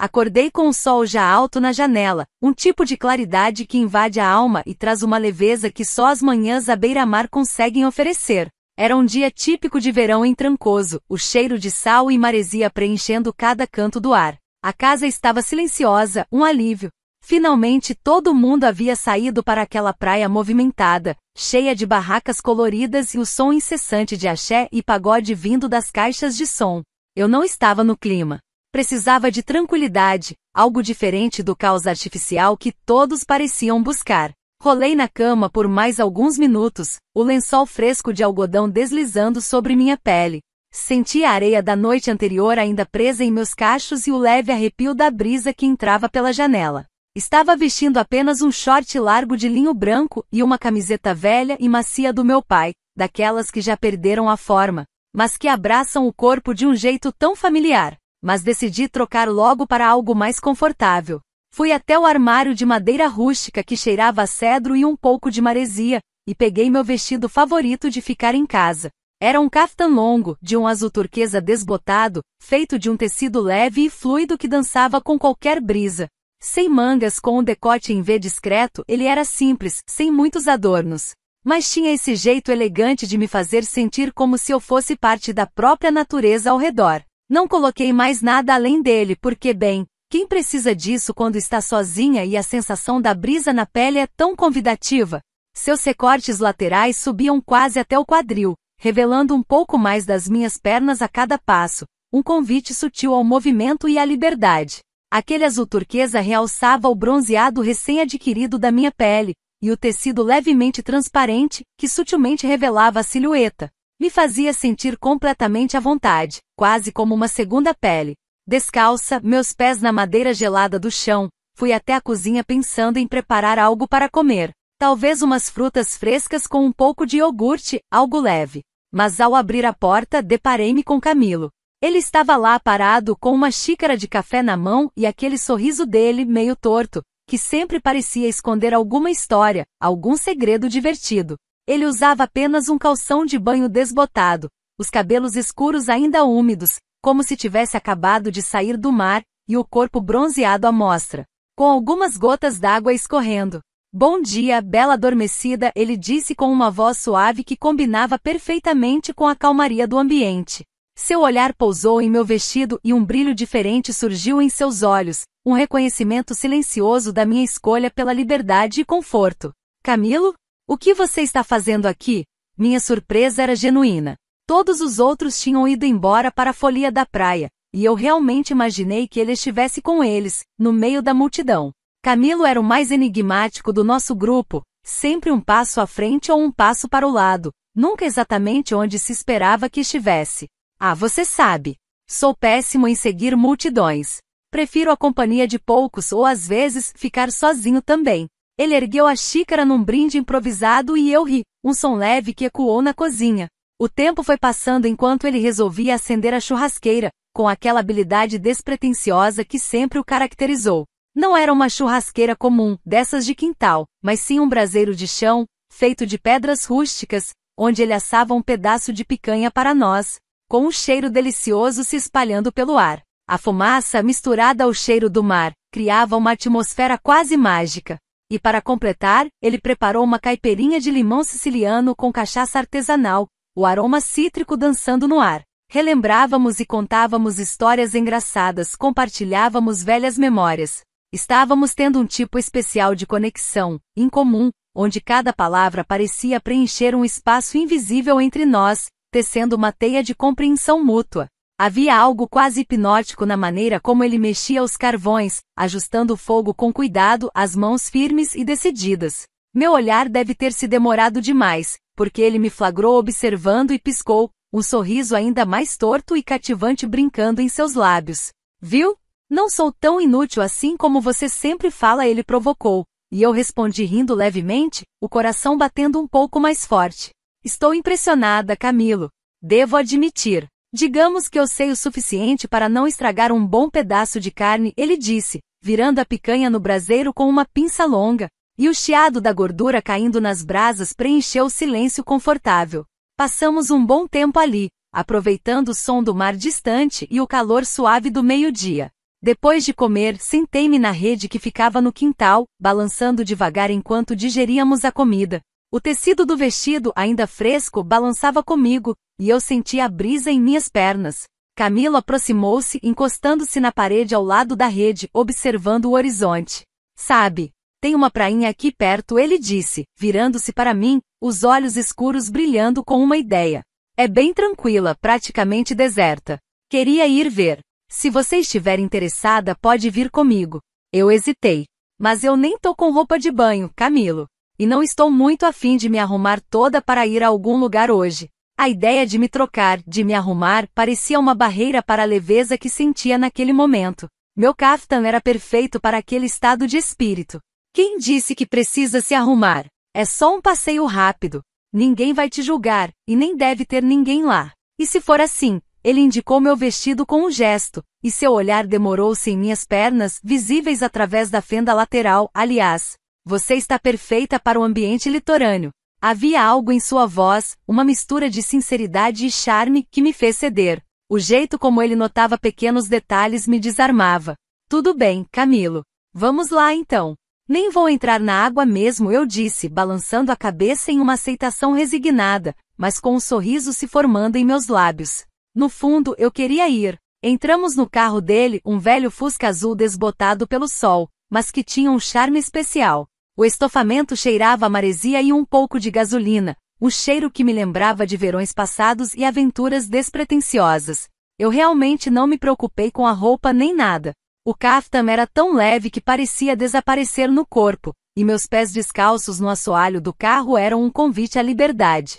Acordei com o sol já alto na janela, um tipo de claridade que invade a alma e traz uma leveza que só as manhãs à beira-mar conseguem oferecer. Era um dia típico de verão em Trancoso, o cheiro de sal e maresia preenchendo cada canto do ar. A casa estava silenciosa, um alívio. Finalmente todo mundo havia saído para aquela praia movimentada, cheia de barracas coloridas e o som incessante de axé e pagode vindo das caixas de som. Eu não estava no clima. Precisava de tranquilidade, algo diferente do caos artificial que todos pareciam buscar. Rolei na cama por mais alguns minutos, o lençol fresco de algodão deslizando sobre minha pele. Senti a areia da noite anterior ainda presa em meus cachos e o leve arrepio da brisa que entrava pela janela. Estava vestindo apenas um short largo de linho branco e uma camiseta velha e macia do meu pai, daquelas que já perderam a forma, mas que abraçam o corpo de um jeito tão familiar. Mas decidi trocar logo para algo mais confortável. Fui até o armário de madeira rústica que cheirava a cedro e um pouco de maresia, e peguei meu vestido favorito de ficar em casa. Era um caftan longo, de um azul turquesa desbotado, feito de um tecido leve e fluido que dançava com qualquer brisa. Sem mangas, com um decote em V discreto, ele era simples, sem muitos adornos. Mas tinha esse jeito elegante de me fazer sentir como se eu fosse parte da própria natureza ao redor. Não coloquei mais nada além dele porque, bem, quem precisa disso quando está sozinha e a sensação da brisa na pele é tão convidativa? Seus recortes laterais subiam quase até o quadril, revelando um pouco mais das minhas pernas a cada passo, um convite sutil ao movimento e à liberdade. Aquele azul turquesa realçava o bronzeado recém-adquirido da minha pele, e o tecido levemente transparente, que sutilmente revelava a silhueta. Me fazia sentir completamente à vontade, quase como uma segunda pele. Descalça, meus pés na madeira gelada do chão, fui até a cozinha pensando em preparar algo para comer. Talvez umas frutas frescas com um pouco de iogurte, algo leve. Mas ao abrir a porta, deparei-me com Camilo. Ele estava lá parado com uma xícara de café na mão e aquele sorriso dele meio torto, que sempre parecia esconder alguma história, algum segredo divertido. Ele usava apenas um calção de banho desbotado, os cabelos escuros ainda úmidos, como se tivesse acabado de sair do mar, e o corpo bronzeado à mostra, com algumas gotas d'água escorrendo. Bom dia, bela adormecida, ele disse com uma voz suave que combinava perfeitamente com a calmaria do ambiente. Seu olhar pousou em meu vestido e um brilho diferente surgiu em seus olhos, um reconhecimento silencioso da minha escolha pela liberdade e conforto. Camilo? O que você está fazendo aqui? Minha surpresa era genuína. Todos os outros tinham ido embora para a folia da praia, e eu realmente imaginei que ele estivesse com eles, no meio da multidão. Camilo era o mais enigmático do nosso grupo, sempre um passo à frente ou um passo para o lado, nunca exatamente onde se esperava que estivesse. Ah, você sabe. Sou péssimo em seguir multidões. Prefiro a companhia de poucos ou às vezes ficar sozinho também. Ele ergueu a xícara num brinde improvisado e eu ri, um som leve que ecoou na cozinha. O tempo foi passando enquanto ele resolvia acender a churrasqueira, com aquela habilidade despretensiosa que sempre o caracterizou. Não era uma churrasqueira comum, dessas de quintal, mas sim um braseiro de chão, feito de pedras rústicas, onde ele assava um pedaço de picanha para nós, com um cheiro delicioso se espalhando pelo ar. A fumaça, misturada ao cheiro do mar, criava uma atmosfera quase mágica. E para completar, ele preparou uma caipirinha de limão siciliano com cachaça artesanal, o aroma cítrico dançando no ar. Relembrávamos e contávamos histórias engraçadas, compartilhávamos velhas memórias. Estávamos tendo um tipo especial de conexão, incomum, onde cada palavra parecia preencher um espaço invisível entre nós, tecendo uma teia de compreensão mútua. Havia algo quase hipnótico na maneira como ele mexia os carvões, ajustando o fogo com cuidado, as mãos firmes e decididas. Meu olhar deve ter se demorado demais, porque ele me flagrou observando e piscou, um sorriso ainda mais torto e cativante brincando em seus lábios. Viu? Não sou tão inútil assim como você sempre fala, ele provocou, e eu respondi rindo levemente, o coração batendo um pouco mais forte. Estou impressionada, Camilo. Devo admitir. Digamos que eu sei o suficiente para não estragar um bom pedaço de carne, ele disse, virando a picanha no braseiro com uma pinça longa, e o chiado da gordura caindo nas brasas preencheu o silêncio confortável. Passamos um bom tempo ali, aproveitando o som do mar distante e o calor suave do meio-dia. Depois de comer, sentei-me na rede que ficava no quintal, balançando devagar enquanto digeríamos a comida. O tecido do vestido, ainda fresco, balançava comigo, e eu sentia a brisa em minhas pernas. Camilo aproximou-se, encostando-se na parede ao lado da rede, observando o horizonte. Sabe, tem uma prainha aqui perto, ele disse, virando-se para mim, os olhos escuros brilhando com uma ideia. É bem tranquila, praticamente deserta. Queria ir ver. Se você estiver interessada, pode vir comigo. Eu hesitei. Mas eu nem tô com roupa de banho, Camilo. E não estou muito afim de me arrumar toda para ir a algum lugar hoje. A ideia de me trocar, de me arrumar, parecia uma barreira para a leveza que sentia naquele momento. Meu caftan era perfeito para aquele estado de espírito. Quem disse que precisa se arrumar? É só um passeio rápido. Ninguém vai te julgar, e nem deve ter ninguém lá. E se for assim? Ele indicou meu vestido com um gesto, e seu olhar demorou-se em minhas pernas, visíveis através da fenda lateral. Aliás, você está perfeita para o ambiente litorâneo. Havia algo em sua voz, uma mistura de sinceridade e charme, que me fez ceder. O jeito como ele notava pequenos detalhes me desarmava. Tudo bem, Camilo. Vamos lá então. Nem vou entrar na água mesmo, eu disse, balançando a cabeça em uma aceitação resignada, mas com um sorriso se formando em meus lábios. No fundo, eu queria ir. Entramos no carro dele, um velho Fusca azul desbotado pelo sol, mas que tinha um charme especial. O estofamento cheirava a maresia e um pouco de gasolina, um cheiro que me lembrava de verões passados e aventuras despretensiosas. Eu realmente não me preocupei com a roupa nem nada. O caftan era tão leve que parecia desaparecer no corpo, e meus pés descalços no assoalho do carro eram um convite à liberdade.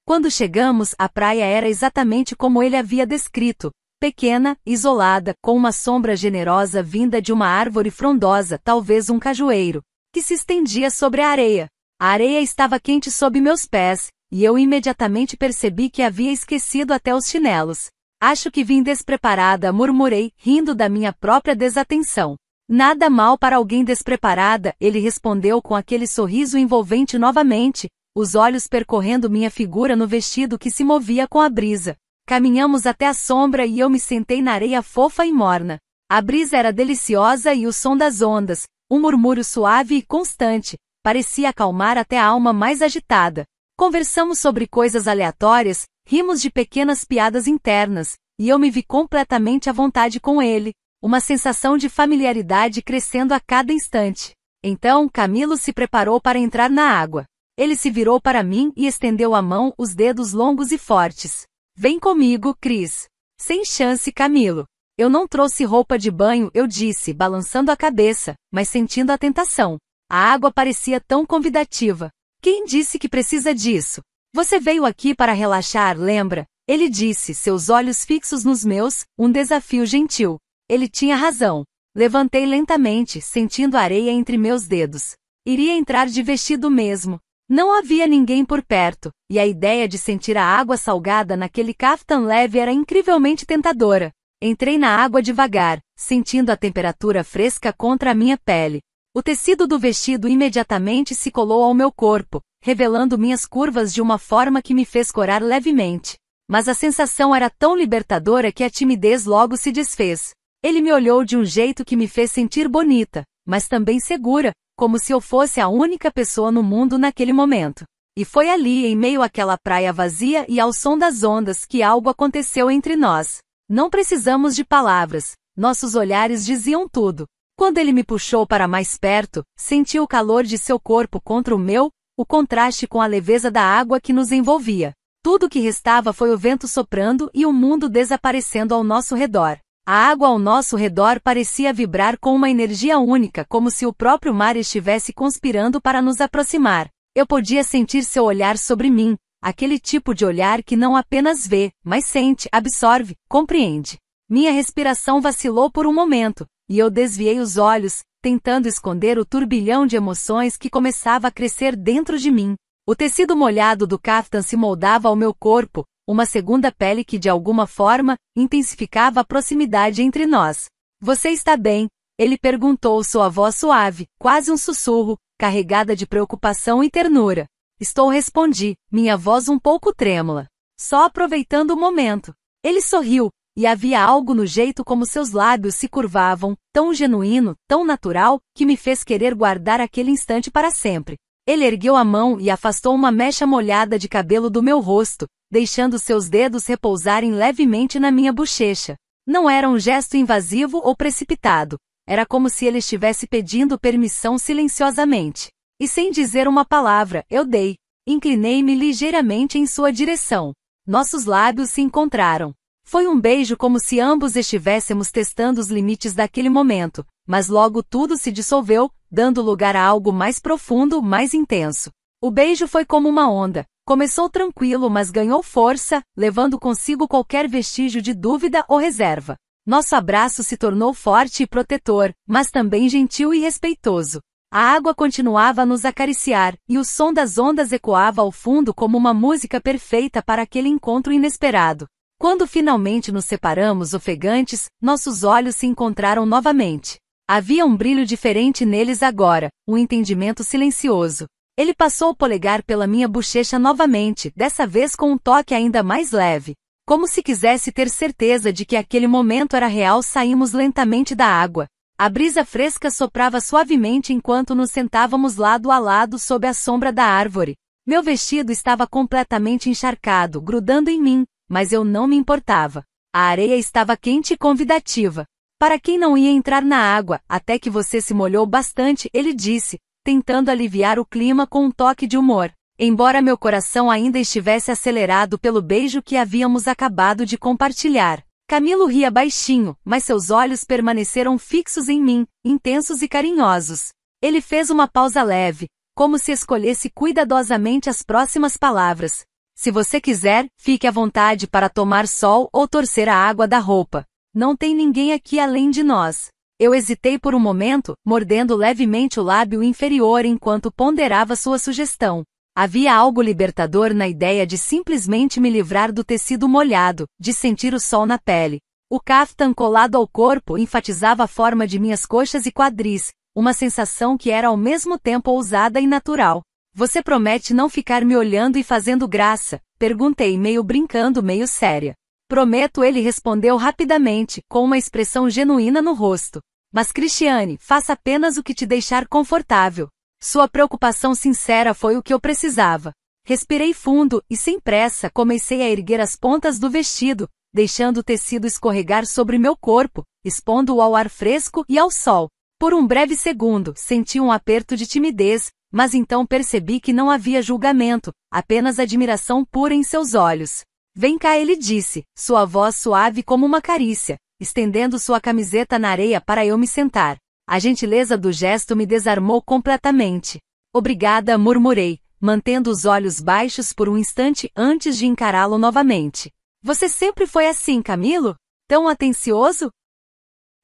Quando chegamos, a praia era exatamente como ele havia descrito, pequena, isolada, com uma sombra generosa vinda de uma árvore frondosa, talvez um cajueiro, que se estendia sobre a areia. A areia estava quente sob meus pés, e eu imediatamente percebi que havia esquecido até os chinelos. Acho que vim despreparada, murmurei, rindo da minha própria desatenção. Nada mal para alguém despreparada, ele respondeu com aquele sorriso envolvente novamente, os olhos percorrendo minha figura no vestido que se movia com a brisa. Caminhamos até a sombra e eu me sentei na areia fofa e morna. A brisa era deliciosa e o som das ondas, um murmúrio suave e constante, parecia acalmar até a alma mais agitada. Conversamos sobre coisas aleatórias, rimos de pequenas piadas internas, e eu me vi completamente à vontade com ele, uma sensação de familiaridade crescendo a cada instante. Então, Camilo se preparou para entrar na água. Ele se virou para mim e estendeu a mão, os dedos longos e fortes. Vem comigo, Chris. Sem chance, Camilo. Eu não trouxe roupa de banho, eu disse, balançando a cabeça, mas sentindo a tentação. A água parecia tão convidativa. Quem disse que precisa disso? Você veio aqui para relaxar, lembra? Ele disse, seus olhos fixos nos meus, um desafio gentil. Ele tinha razão. Levantei lentamente, sentindo a areia entre meus dedos. Iria entrar de vestido mesmo. Não havia ninguém por perto, e a ideia de sentir a água salgada naquele caftan leve era incrivelmente tentadora. Entrei na água devagar, sentindo a temperatura fresca contra a minha pele. O tecido do vestido imediatamente se colou ao meu corpo, revelando minhas curvas de uma forma que me fez corar levemente. Mas a sensação era tão libertadora que a timidez logo se desfez. Ele me olhou de um jeito que me fez sentir bonita, mas também segura, como se eu fosse a única pessoa no mundo naquele momento. E foi ali, em meio àquela praia vazia e ao som das ondas, que algo aconteceu entre nós. Não precisamos de palavras, nossos olhares diziam tudo. Quando ele me puxou para mais perto, senti o calor de seu corpo contra o meu, o contraste com a leveza da água que nos envolvia. Tudo o que restava foi o vento soprando e o mundo desaparecendo ao nosso redor. A água ao nosso redor parecia vibrar com uma energia única, como se o próprio mar estivesse conspirando para nos aproximar. Eu podia sentir seu olhar sobre mim, aquele tipo de olhar que não apenas vê, mas sente, absorve, compreende. Minha respiração vacilou por um momento, e eu desviei os olhos, tentando esconder o turbilhão de emoções que começava a crescer dentro de mim. O tecido molhado do caftan se moldava ao meu corpo, uma segunda pele que de alguma forma, intensificava a proximidade entre nós. Você está bem? Ele perguntou, sua voz suave, quase um sussurro, carregada de preocupação e ternura. Estou, respondi, minha voz um pouco trêmula. Só aproveitando o momento. Ele sorriu, e havia algo no jeito como seus lábios se curvavam, tão genuíno, tão natural, que me fez querer guardar aquele instante para sempre. Ele ergueu a mão e afastou uma mecha molhada de cabelo do meu rosto, deixando seus dedos repousarem levemente na minha bochecha. Não era um gesto invasivo ou precipitado. Era como se ele estivesse pedindo permissão silenciosamente. E sem dizer uma palavra, eu dei. Inclinei-me ligeiramente em sua direção. Nossos lábios se encontraram. Foi um beijo como se ambos estivéssemos testando os limites daquele momento, mas logo tudo se dissolveu, dando lugar a algo mais profundo, mais intenso. O beijo foi como uma onda. Começou tranquilo, mas ganhou força, levando consigo qualquer vestígio de dúvida ou reserva. Nosso abraço se tornou forte e protetor, mas também gentil e respeitoso. A água continuava a nos acariciar, e o som das ondas ecoava ao fundo como uma música perfeita para aquele encontro inesperado. Quando finalmente nos separamos ofegantes, nossos olhos se encontraram novamente. Havia um brilho diferente neles agora, um entendimento silencioso. Ele passou o polegar pela minha bochecha novamente, dessa vez com um toque ainda mais leve. Como se quisesse ter certeza de que aquele momento era real. Saímos lentamente da água. A brisa fresca soprava suavemente enquanto nos sentávamos lado a lado sob a sombra da árvore. Meu vestido estava completamente encharcado, grudando em mim, mas eu não me importava. A areia estava quente e convidativa. Para quem não ia entrar na água, até que você se molhou bastante, ele disse, tentando aliviar o clima com um toque de humor. Embora meu coração ainda estivesse acelerado pelo beijo que havíamos acabado de compartilhar. Camilo ria baixinho, mas seus olhos permaneceram fixos em mim, intensos e carinhosos. Ele fez uma pausa leve, como se escolhesse cuidadosamente as próximas palavras. Se você quiser, fique à vontade para tomar sol ou torcer a água da roupa. Não tem ninguém aqui além de nós. Eu hesitei por um momento, mordendo levemente o lábio inferior enquanto ponderava sua sugestão. Havia algo libertador na ideia de simplesmente me livrar do tecido molhado, de sentir o sol na pele. O caftan colado ao corpo enfatizava a forma de minhas coxas e quadris, uma sensação que era ao mesmo tempo ousada e natural. Você promete não ficar me olhando e fazendo graça? Perguntei, meio brincando, meio séria. Prometo, ele respondeu rapidamente, com uma expressão genuína no rosto. Mas Cristiane, faça apenas o que te deixar confortável. Sua preocupação sincera foi o que eu precisava. Respirei fundo, e sem pressa comecei a erguer as pontas do vestido, deixando o tecido escorregar sobre meu corpo, expondo-o ao ar fresco e ao sol. Por um breve segundo, senti um aperto de timidez, mas então percebi que não havia julgamento, apenas admiração pura em seus olhos. Vem cá, ele disse, sua voz suave como uma carícia, estendendo sua camiseta na areia para eu me sentar. A gentileza do gesto me desarmou completamente. Obrigada, murmurei, mantendo os olhos baixos por um instante antes de encará-lo novamente. Você sempre foi assim, Camilo? Tão atencioso?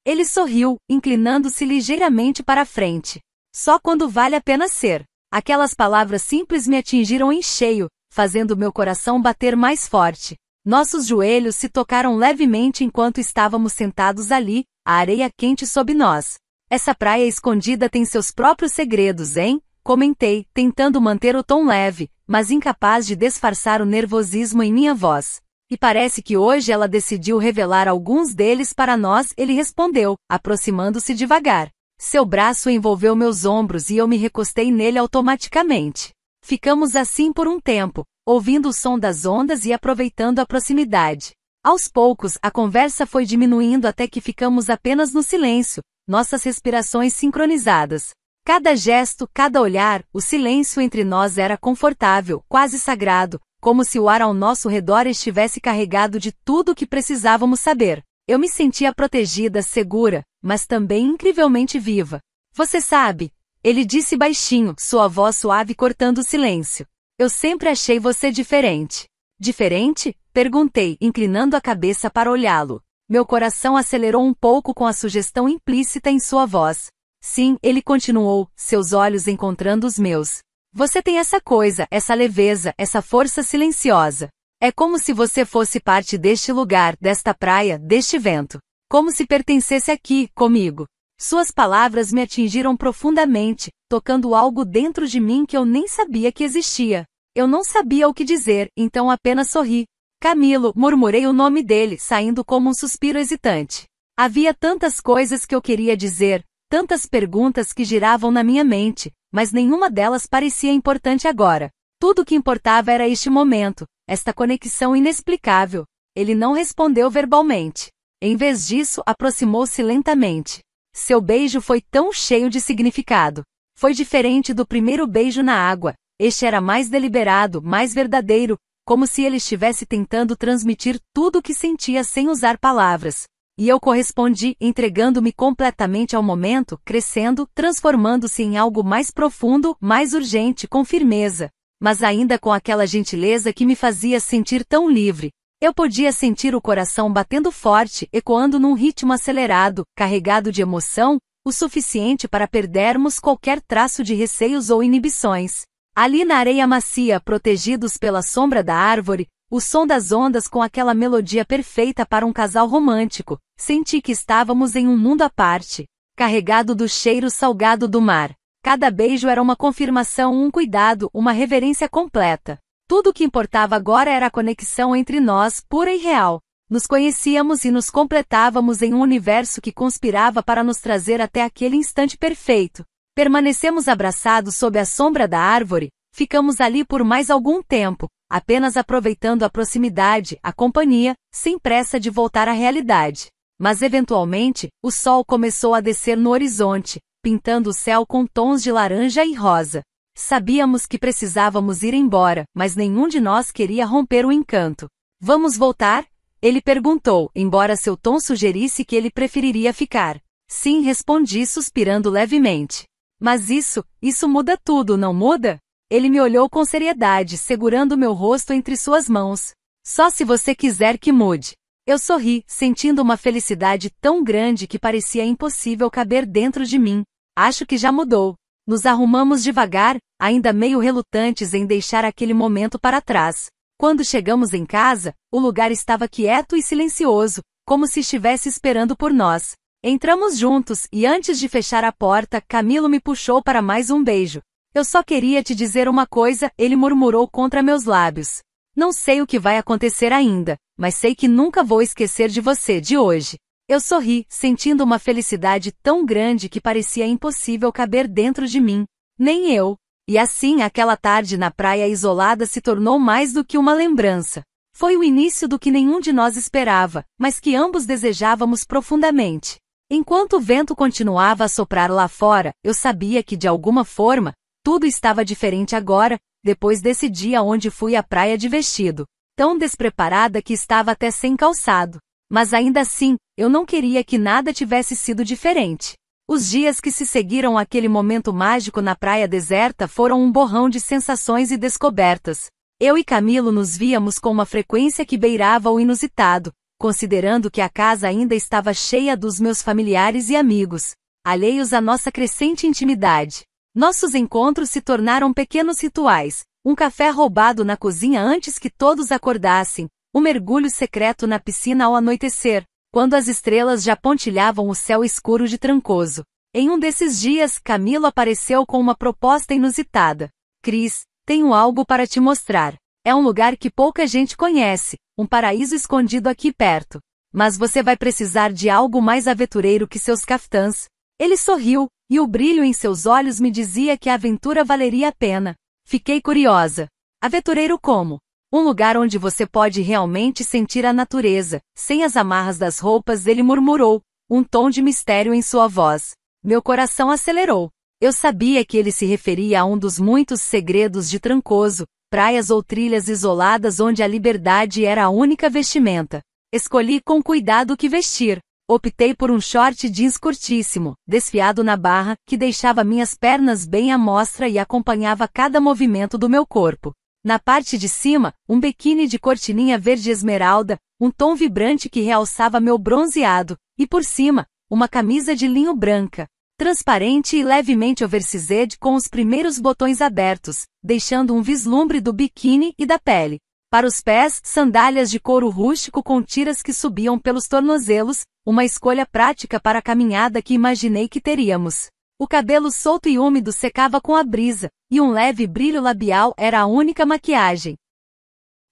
Ele sorriu, inclinando-se ligeiramente para a frente. Só quando vale a pena ser. Aquelas palavras simples me atingiram em cheio, fazendo meu coração bater mais forte. Nossos joelhos se tocaram levemente enquanto estávamos sentados ali, a areia quente sob nós. Essa praia escondida tem seus próprios segredos, hein? Comentei, tentando manter o tom leve, mas incapaz de disfarçar o nervosismo em minha voz. E parece que hoje ela decidiu revelar alguns deles para nós, ele respondeu, aproximando-se devagar. Seu braço envolveu meus ombros e eu me recostei nele automaticamente. Ficamos assim por um tempo, ouvindo o som das ondas e aproveitando a proximidade. Aos poucos, a conversa foi diminuindo até que ficamos apenas no silêncio, nossas respirações sincronizadas. Cada gesto, cada olhar, o silêncio entre nós era confortável, quase sagrado, como se o ar ao nosso redor estivesse carregado de tudo o que precisávamos saber. Eu me sentia protegida, segura, mas também incrivelmente viva. Você sabe, ele disse baixinho, sua voz suave cortando o silêncio. Eu sempre achei você diferente. Diferente? Perguntei, inclinando a cabeça para olhá-lo. Meu coração acelerou um pouco com a sugestão implícita em sua voz. Sim, ele continuou, seus olhos encontrando os meus. Você tem essa coisa, essa leveza, essa força silenciosa. É como se você fosse parte deste lugar, desta praia, deste vento. Como se pertencesse aqui, comigo. Suas palavras me atingiram profundamente, tocando algo dentro de mim que eu nem sabia que existia. Eu não sabia o que dizer, então apenas sorri. Camilo, murmurei o nome dele, saindo como um suspiro hesitante. Havia tantas coisas que eu queria dizer, tantas perguntas que giravam na minha mente, mas nenhuma delas parecia importante agora. Tudo o que importava era este momento, esta conexão inexplicável. Ele não respondeu verbalmente. Em vez disso, aproximou-se lentamente. Seu beijo foi tão cheio de significado. Foi diferente do primeiro beijo na água. Este era mais deliberado, mais verdadeiro, como se ele estivesse tentando transmitir tudo o que sentia sem usar palavras. E eu correspondi, entregando-me completamente ao momento, crescendo, transformando-se em algo mais profundo, mais urgente, com firmeza, mas ainda com aquela gentileza que me fazia sentir tão livre. Eu podia sentir o coração batendo forte, ecoando num ritmo acelerado, carregado de emoção, o suficiente para perdermos qualquer traço de receios ou inibições. Ali na areia macia, protegidos pela sombra da árvore, o som das ondas com aquela melodia perfeita para um casal romântico, senti que estávamos em um mundo à parte, carregado do cheiro salgado do mar. Cada beijo era uma confirmação, um cuidado, uma reverência completa. Tudo o que importava agora era a conexão entre nós, pura e real. Nos conhecíamos e nos completávamos em um universo que conspirava para nos trazer até aquele instante perfeito. Permanecemos abraçados sob a sombra da árvore, ficamos ali por mais algum tempo, apenas aproveitando a proximidade, a companhia, sem pressa de voltar à realidade. Mas eventualmente, o sol começou a descer no horizonte, pintando o céu com tons de laranja e rosa. Sabíamos que precisávamos ir embora, mas nenhum de nós queria romper o encanto. Vamos voltar? Ele perguntou, embora seu tom sugerisse que ele preferiria ficar. Sim, respondi suspirando levemente. Mas isso muda tudo, não muda? Ele me olhou com seriedade, segurando meu rosto entre suas mãos. Só se você quiser que mude. Eu sorri, sentindo uma felicidade tão grande que parecia impossível caber dentro de mim. Acho que já mudou. Nos arrumamos devagar, ainda meio relutantes em deixar aquele momento para trás. Quando chegamos em casa, o lugar estava quieto e silencioso, como se estivesse esperando por nós. Entramos juntos e antes de fechar a porta, Camilo me puxou para mais um beijo. Eu só queria te dizer uma coisa, ele murmurou contra meus lábios. Não sei o que vai acontecer ainda, mas sei que nunca vou esquecer de você de hoje. Eu sorri, sentindo uma felicidade tão grande que parecia impossível caber dentro de mim. Nem eu. E assim aquela tarde na praia isolada se tornou mais do que uma lembrança. Foi o início do que nenhum de nós esperava, mas que ambos desejávamos profundamente. Enquanto o vento continuava a soprar lá fora, eu sabia que de alguma forma, tudo estava diferente agora, depois desse dia onde fui à praia de vestido. Tão despreparada que estava até sem calçado. Mas ainda assim, eu não queria que nada tivesse sido diferente. Os dias que se seguiram àquele momento mágico na praia deserta foram um borrão de sensações e descobertas. Eu e Camilo nos víamos com uma frequência que beirava o inusitado, considerando que a casa ainda estava cheia dos meus familiares e amigos, alheios à nossa crescente intimidade. Nossos encontros se tornaram pequenos rituais, um café roubado na cozinha antes que todos acordassem, um mergulho secreto na piscina ao anoitecer, quando as estrelas já pontilhavam o céu escuro de Trancoso. Em um desses dias, Camilo apareceu com uma proposta inusitada. Cris, tenho algo para te mostrar. É um lugar que pouca gente conhece, um paraíso escondido aqui perto. Mas você vai precisar de algo mais aventureiro que seus caftãs. Ele sorriu, e o brilho em seus olhos me dizia que a aventura valeria a pena. Fiquei curiosa. Aventureiro como? Um lugar onde você pode realmente sentir a natureza, sem as amarras das roupas, ele murmurou, um tom de mistério em sua voz. Meu coração acelerou. Eu sabia que ele se referia a um dos muitos segredos de Trancoso, praias ou trilhas isoladas onde a liberdade era a única vestimenta. Escolhi com cuidado o que vestir. Optei por um short jeans curtíssimo, desfiado na barra, que deixava minhas pernas bem à mostra e acompanhava cada movimento do meu corpo. Na parte de cima, um biquíni de cortininha verde esmeralda, um tom vibrante que realçava meu bronzeado, e por cima, uma camisa de linho branca, transparente e levemente oversized com os primeiros botões abertos, deixando um vislumbre do biquíni e da pele. Para os pés, sandálias de couro rústico com tiras que subiam pelos tornozelos, uma escolha prática para a caminhada que imaginei que teríamos. O cabelo solto e úmido secava com a brisa, e um leve brilho labial era a única maquiagem.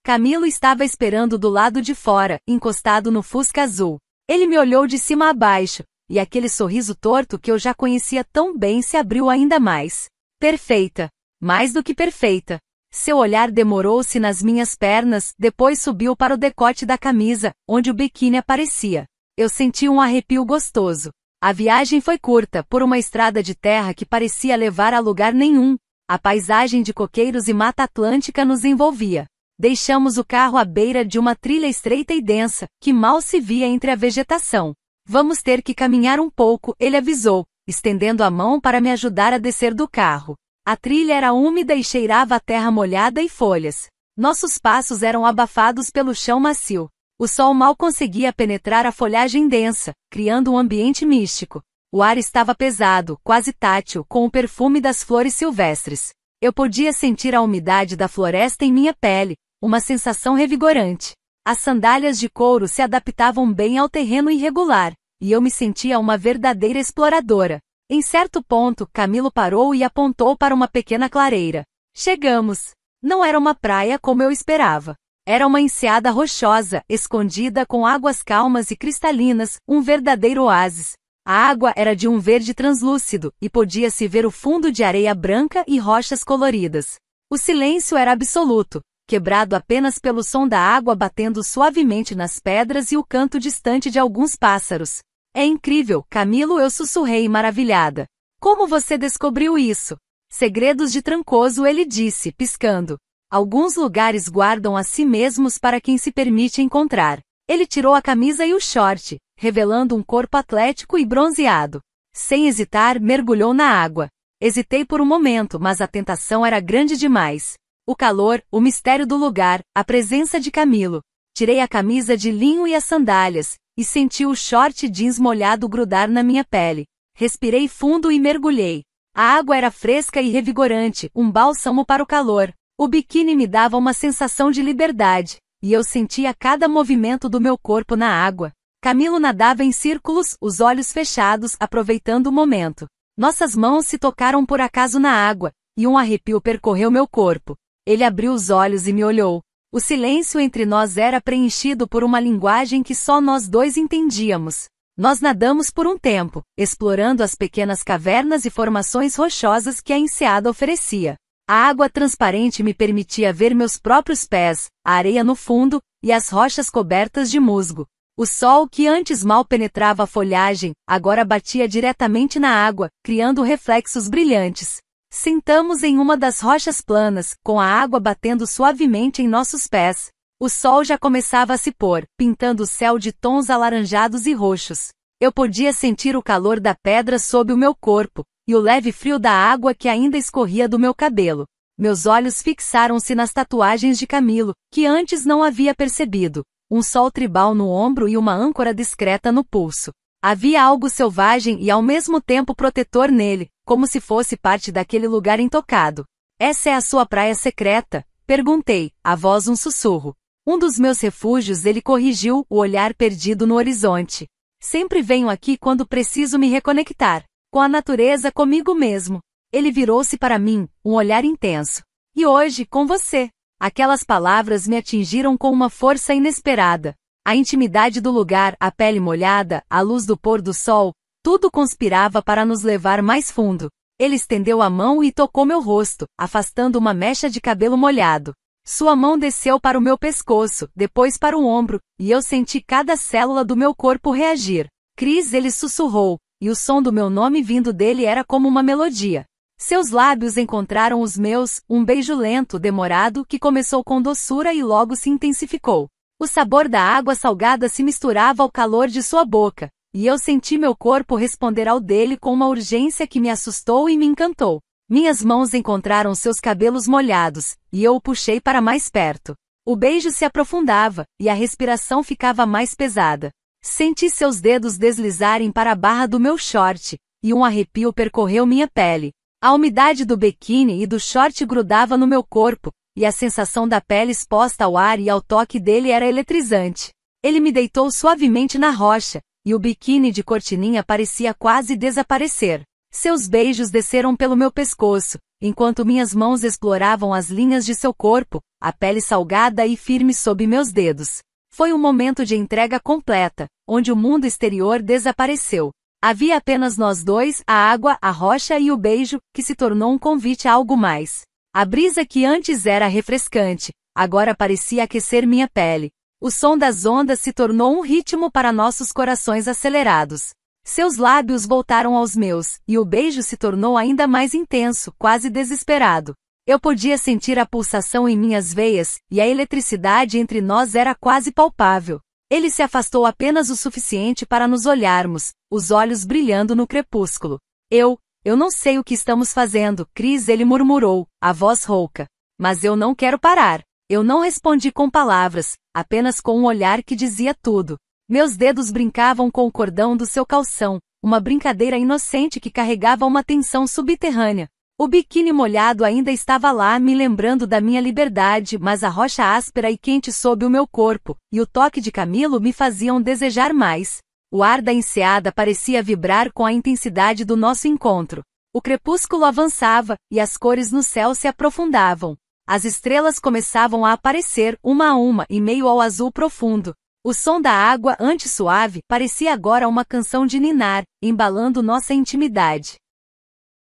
Camilo estava esperando do lado de fora, encostado no Fusca azul. Ele me olhou de cima a baixo, e aquele sorriso torto que eu já conhecia tão bem se abriu ainda mais. Perfeita. Mais do que perfeita. Seu olhar demorou-se nas minhas pernas, depois subiu para o decote da camisa, onde o biquíni aparecia. Eu senti um arrepio gostoso. A viagem foi curta, por uma estrada de terra que parecia levar a lugar nenhum. A paisagem de coqueiros e mata atlântica nos envolvia. Deixamos o carro à beira de uma trilha estreita e densa, que mal se via entre a vegetação. Vamos ter que caminhar um pouco, ele avisou, estendendo a mão para me ajudar a descer do carro. A trilha era úmida e cheirava a terra molhada e folhas. Nossos passos eram abafados pelo chão macio. O sol mal conseguia penetrar a folhagem densa, criando um ambiente místico. O ar estava pesado, quase tátil, com o perfume das flores silvestres. Eu podia sentir a umidade da floresta em minha pele, uma sensação revigorante. As sandálias de couro se adaptavam bem ao terreno irregular, e eu me sentia uma verdadeira exploradora. Em certo ponto, Camilo parou e apontou para uma pequena clareira. Chegamos. Não era uma praia como eu esperava. Era uma enseada rochosa, escondida com águas calmas e cristalinas, um verdadeiro oásis. A água era de um verde translúcido, e podia-se ver o fundo de areia branca e rochas coloridas. O silêncio era absoluto, quebrado apenas pelo som da água batendo suavemente nas pedras e o canto distante de alguns pássaros. É incrível, Camilo, eu sussurrei maravilhada. Como você descobriu isso? Segredos de Trancoso, ele disse, piscando. Alguns lugares guardam a si mesmos para quem se permite encontrar. Ele tirou a camisa e o short, revelando um corpo atlético e bronzeado. Sem hesitar, mergulhou na água. Hesitei por um momento, mas a tentação era grande demais. O calor, o mistério do lugar, a presença de Camilo. Tirei a camisa de linho e as sandálias, e senti o short jeans molhado grudar na minha pele. Respirei fundo e mergulhei. A água era fresca e revigorante, um bálsamo para o calor. O biquíni me dava uma sensação de liberdade, e eu sentia cada movimento do meu corpo na água. Camilo nadava em círculos, os olhos fechados, aproveitando o momento. Nossas mãos se tocaram por acaso na água, e um arrepio percorreu meu corpo. Ele abriu os olhos e me olhou. O silêncio entre nós era preenchido por uma linguagem que só nós dois entendíamos. Nós nadamos por um tempo, explorando as pequenas cavernas e formações rochosas que a enseada oferecia. A água transparente me permitia ver meus próprios pés, a areia no fundo, e as rochas cobertas de musgo. O sol que antes mal penetrava a folhagem, agora batia diretamente na água, criando reflexos brilhantes. Sentamos em uma das rochas planas, com a água batendo suavemente em nossos pés. O sol já começava a se pôr, pintando o céu de tons alaranjados e roxos. Eu podia sentir o calor da pedra sob o meu corpo, e o leve frio da água que ainda escorria do meu cabelo. Meus olhos fixaram-se nas tatuagens de Camilo, que antes não havia percebido. Um sol tribal no ombro e uma âncora discreta no pulso. Havia algo selvagem e ao mesmo tempo protetor nele, como se fosse parte daquele lugar intocado. Essa é a sua praia secreta? Perguntei, a voz um sussurro. Um dos meus refúgios, ele corrigiu, o olhar perdido no horizonte. Sempre venho aqui quando preciso me reconectar. Com a natureza, comigo mesmo. Ele virou-se para mim, um olhar intenso. E hoje, com você. Aquelas palavras me atingiram com uma força inesperada. A intimidade do lugar, a pele molhada, a luz do pôr do sol, tudo conspirava para nos levar mais fundo. Ele estendeu a mão e tocou meu rosto, afastando uma mecha de cabelo molhado. Sua mão desceu para o meu pescoço, depois para o ombro, e eu senti cada célula do meu corpo reagir. Cris, ele sussurrou, e o som do meu nome vindo dele era como uma melodia. Seus lábios encontraram os meus, um beijo lento, demorado, que começou com doçura e logo se intensificou. O sabor da água salgada se misturava ao calor de sua boca, e eu senti meu corpo responder ao dele com uma urgência que me assustou e me encantou. Minhas mãos encontraram seus cabelos molhados, e eu o puxei para mais perto. O beijo se aprofundava, e a respiração ficava mais pesada. Senti seus dedos deslizarem para a barra do meu short, e um arrepio percorreu minha pele. A umidade do biquíni e do short grudava no meu corpo, e a sensação da pele exposta ao ar e ao toque dele era eletrizante. Ele me deitou suavemente na rocha, e o biquíni de cortininha parecia quase desaparecer. Seus beijos desceram pelo meu pescoço, enquanto minhas mãos exploravam as linhas de seu corpo, a pele salgada e firme sob meus dedos. Foi um momento de entrega completa, onde o mundo exterior desapareceu. Havia apenas nós dois, a água, a rocha e o beijo, que se tornou um convite a algo mais. A brisa que antes era refrescante, agora parecia aquecer minha pele. O som das ondas se tornou um ritmo para nossos corações acelerados. Seus lábios voltaram aos meus, e o beijo se tornou ainda mais intenso, quase desesperado. Eu podia sentir a pulsação em minhas veias, e a eletricidade entre nós era quase palpável. Ele se afastou apenas o suficiente para nos olharmos, os olhos brilhando no crepúsculo. Eu não sei o que estamos fazendo, Chris, ele murmurou, a voz rouca. Mas eu não quero parar. Eu não respondi com palavras, apenas com um olhar que dizia tudo. Meus dedos brincavam com o cordão do seu calção, uma brincadeira inocente que carregava uma tensão subterrânea. O biquíni molhado ainda estava lá me lembrando da minha liberdade, mas a rocha áspera e quente sob o meu corpo, e o toque de Camilo me faziam desejar mais. O ar da enseada parecia vibrar com a intensidade do nosso encontro. O crepúsculo avançava, e as cores no céu se aprofundavam. As estrelas começavam a aparecer, uma a uma, em meio ao azul profundo. O som da água, antes suave, parecia agora uma canção de ninar, embalando nossa intimidade.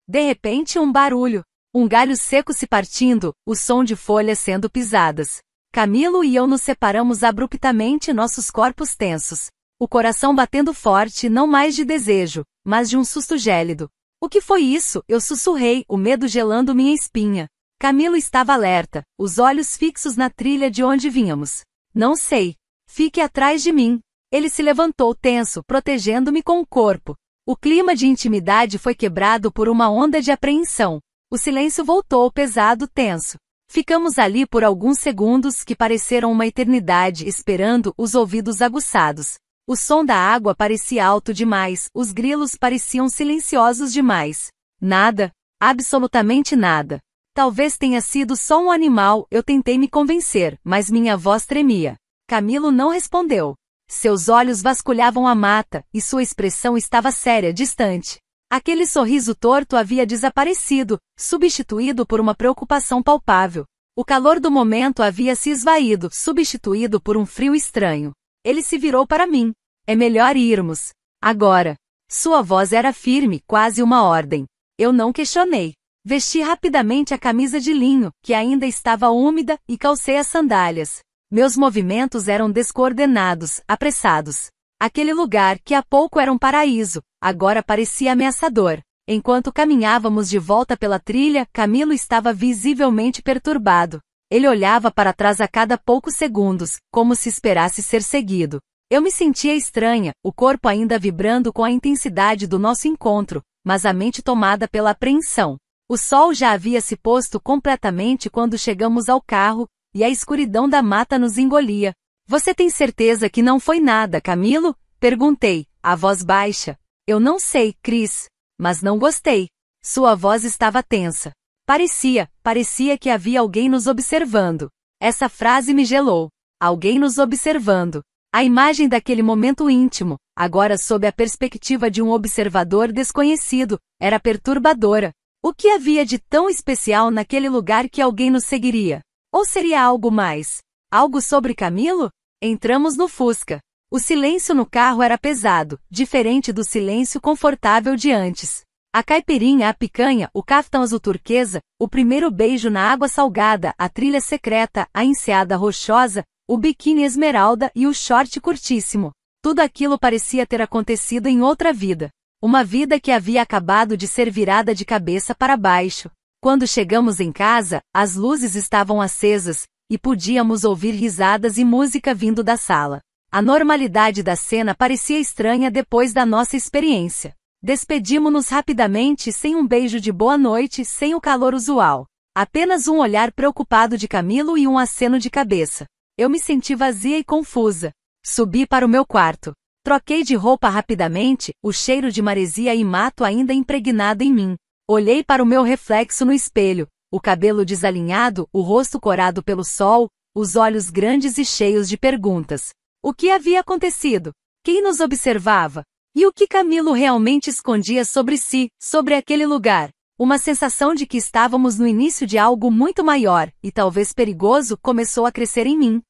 De repente um barulho. Um galho seco se partindo, o som de folhas sendo pisadas. Camilo e eu nos separamos abruptamente, nossos corpos tensos. O coração batendo forte, não mais de desejo, mas de um susto gélido. O que foi isso? Eu sussurrei, o medo gelando minha espinha. Camilo estava alerta, os olhos fixos na trilha de onde vínhamos. Não sei. Fique atrás de mim. Ele se levantou tenso, protegendo-me com o corpo. O clima de intimidade foi quebrado por uma onda de apreensão. O silêncio voltou pesado, tenso. Ficamos ali por alguns segundos que pareceram uma eternidade, esperando, os ouvidos aguçados. O som da água parecia alto demais, os grilos pareciam silenciosos demais. Nada, absolutamente nada. Talvez tenha sido só um animal, eu tentei me convencer, mas minha voz tremia. Camilo não respondeu. Seus olhos vasculhavam a mata, e sua expressão estava séria, distante. Aquele sorriso torto havia desaparecido, substituído por uma preocupação palpável. O calor do momento havia se esvaído, substituído por um frio estranho. Ele se virou para mim. É melhor irmos. Agora. Sua voz era firme, quase uma ordem. Eu não questionei. Vesti rapidamente a camisa de linho, que ainda estava úmida, e calcei as sandálias. Meus movimentos eram descoordenados, apressados. Aquele lugar que há pouco era um paraíso, agora parecia ameaçador. Enquanto caminhávamos de volta pela trilha, Camilo estava visivelmente perturbado. Ele olhava para trás a cada poucos segundos, como se esperasse ser seguido. Eu me sentia estranha, o corpo ainda vibrando com a intensidade do nosso encontro, mas a mente tomada pela apreensão. O sol já havia se posto completamente quando chegamos ao carro, e a escuridão da mata nos engolia. Você tem certeza que não foi nada, Camilo? Perguntei, a voz baixa. Eu não sei, Chris. Mas não gostei. Sua voz estava tensa. Parecia que havia alguém nos observando. Essa frase me gelou. Alguém nos observando. A imagem daquele momento íntimo, agora sob a perspectiva de um observador desconhecido, era perturbadora. O que havia de tão especial naquele lugar que alguém nos seguiria? Ou seria algo mais? Algo sobre Camilo? Entramos no Fusca. O silêncio no carro era pesado, diferente do silêncio confortável de antes. A caipirinha, a picanha, o caftão azul turquesa, o primeiro beijo na água salgada, a trilha secreta, a enseada rochosa, o biquíni esmeralda e o short curtíssimo. Tudo aquilo parecia ter acontecido em outra vida. Uma vida que havia acabado de ser virada de cabeça para baixo. Quando chegamos em casa, as luzes estavam acesas, e podíamos ouvir risadas e música vindo da sala. A normalidade da cena parecia estranha depois da nossa experiência. Despedimo-nos rapidamente sem um beijo de boa noite, sem o calor usual. Apenas um olhar preocupado de Camilo e um aceno de cabeça. Eu me senti vazia e confusa. Subi para o meu quarto. Troquei de roupa rapidamente, o cheiro de maresia e mato ainda impregnado em mim. Olhei para o meu reflexo no espelho, o cabelo desalinhado, o rosto corado pelo sol, os olhos grandes e cheios de perguntas. O que havia acontecido? Quem nos observava? E o que Camilo realmente escondia sobre si, sobre aquele lugar? Uma sensação de que estávamos no início de algo muito maior, e talvez perigoso, começou a crescer em mim.